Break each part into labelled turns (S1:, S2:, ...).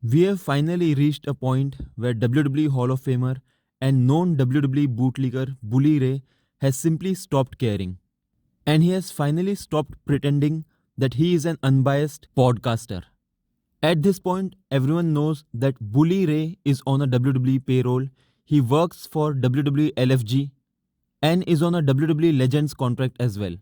S1: We have finally reached a point where WWE Hall of Famer and known WWE bootlicker Bully Ray has simply stopped caring. And he has finally stopped pretending that he is an unbiased podcaster. At this point, everyone knows that Bully Ray is on a WWE payroll, he works for WWE LFG, and is on a WWE Legends contract as well.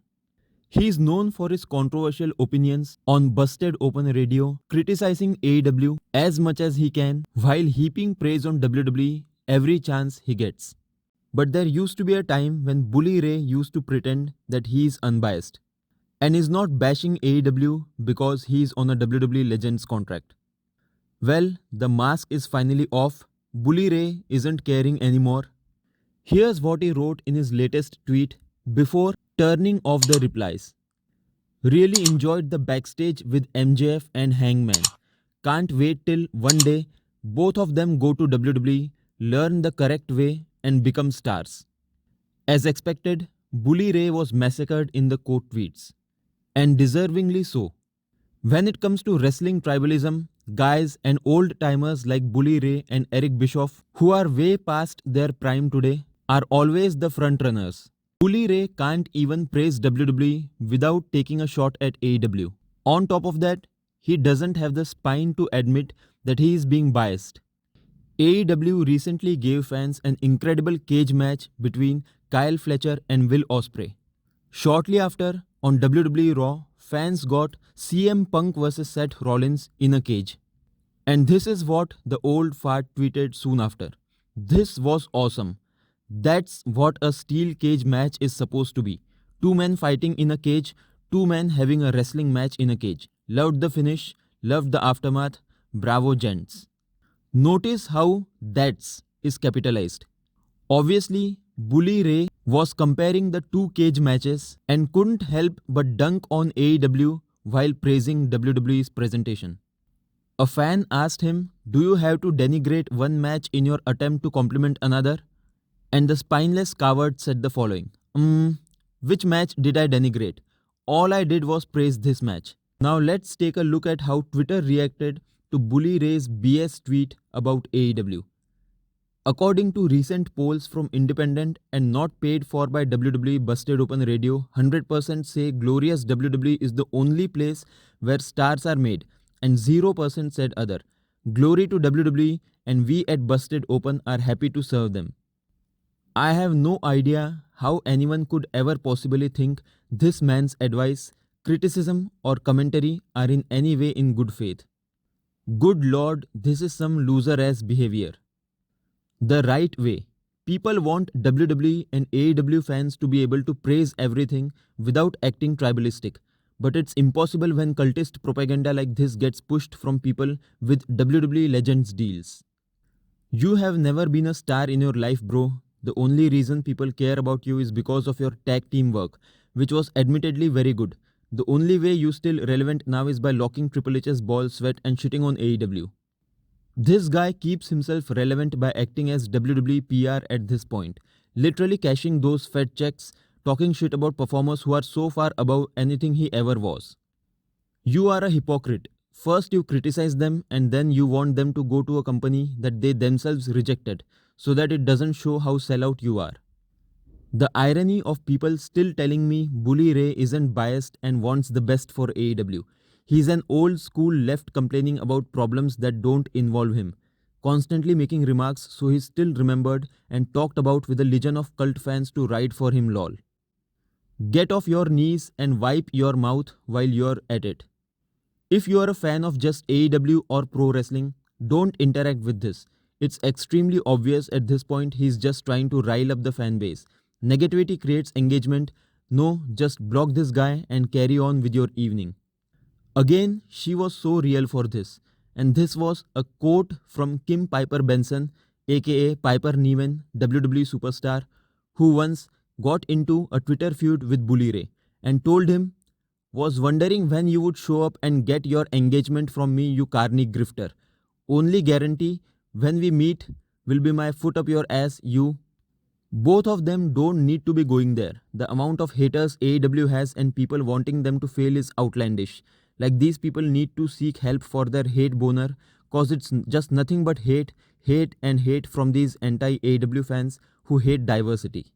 S1: He is known for his controversial opinions on Busted Open Radio, criticizing AEW as much as he can while heaping praise on WWE every chance he gets. But there used to be a time when Bully Ray used to pretend that he is unbiased and is not bashing AEW because he is on a WWE Legends contract. Well, the mask is finally off. Bully Ray isn't caring anymore. Here's what he wrote in his latest tweet before turning off the replies. Really enjoyed the backstage with MJF and Hangman. Can't wait till one day both of them go to WWE, learn the correct way and become stars. As expected, Bully Ray was massacred in the quote tweets. And deservingly so. When it comes to wrestling tribalism, guys and old timers like Bully Ray and Eric Bischoff, who are way past their prime today, are always the frontrunners. Bully Ray can't even praise WWE without taking a shot at AEW. On top of that, he doesn't have the spine to admit that he is being biased. AEW recently gave fans an incredible cage match between Kyle Fletcher and Will Ospreay. Shortly after, on WWE RAW, fans got CM Punk vs Seth Rollins in a cage. And this is what the old fart tweeted soon after. This was awesome. That's what a steel cage match is supposed to be. Two men fighting in a cage, two men having a wrestling match in a cage. Loved the finish, loved the aftermath. Bravo, gents. Notice how "that's" is capitalized. Obviously, Bully Ray was comparing the two cage matches and couldn't help but dunk on AEW while praising WWE's presentation. A fan asked him, "Do you have to denigrate one match in your attempt to compliment another?" And the spineless coward said the following, which match did I denigrate? All I did was praise this match. Now let's take a look at how Twitter reacted to Bully Ray's BS tweet about AEW. According to recent polls from independent and not paid for by WWE Busted Open Radio, 100% say glorious WWE is the only place where stars are made, and 0% said other. Glory to WWE, and we at Busted Open are happy to serve them. I have no idea how anyone could ever possibly think this man's advice, criticism or commentary are in any way in good faith. Good lord, this is some loser-ass behavior. The right way. People want WWE and AEW fans to be able to praise everything without acting tribalistic. But it's impossible when cultist propaganda like this gets pushed from people with WWE Legends deals. You have never been a star in your life, bro. The only reason people care about you is because of your tag team work, which was admittedly very good. The only way you're still relevant now is by locking Triple H's ball sweat and shitting on AEW. This guy keeps himself relevant by acting as WWE PR at this point, literally cashing those fed checks, talking shit about performers who are so far above anything he ever was. You are a hypocrite. First you criticize them and then you want them to go to a company that they themselves rejected, so that it doesn't show how sellout you are. The irony of people still telling me Bully Ray isn't biased and wants the best for AEW. He's an old school left complaining about problems that don't involve him, constantly making remarks so he's still remembered and talked about with a legion of cult fans to ride for him lol. Get off your knees and wipe your mouth while you're at it. If you are a fan of just AEW or pro wrestling, don't interact with this. It's extremely obvious at this point he's just trying to rile up the fan base. Negativity creates engagement. No, just block this guy and carry on with your evening. Again, she was so real for this. And this was a quote from Kim Piper Benson, aka Piper Niven, WWE superstar, who once got into a Twitter feud with Bully Ray and told him, "Was wondering when you would show up and get your engagement from me, you carny grifter. Only guarantee when we meet will be my foot up your ass, you." Both of them don't need to be going there. The amount of haters AEW has and people wanting them to fail is outlandish. Like these people need to seek help for their hate boner cause it's just nothing but hate and hate from these anti-AEW fans who hate diversity.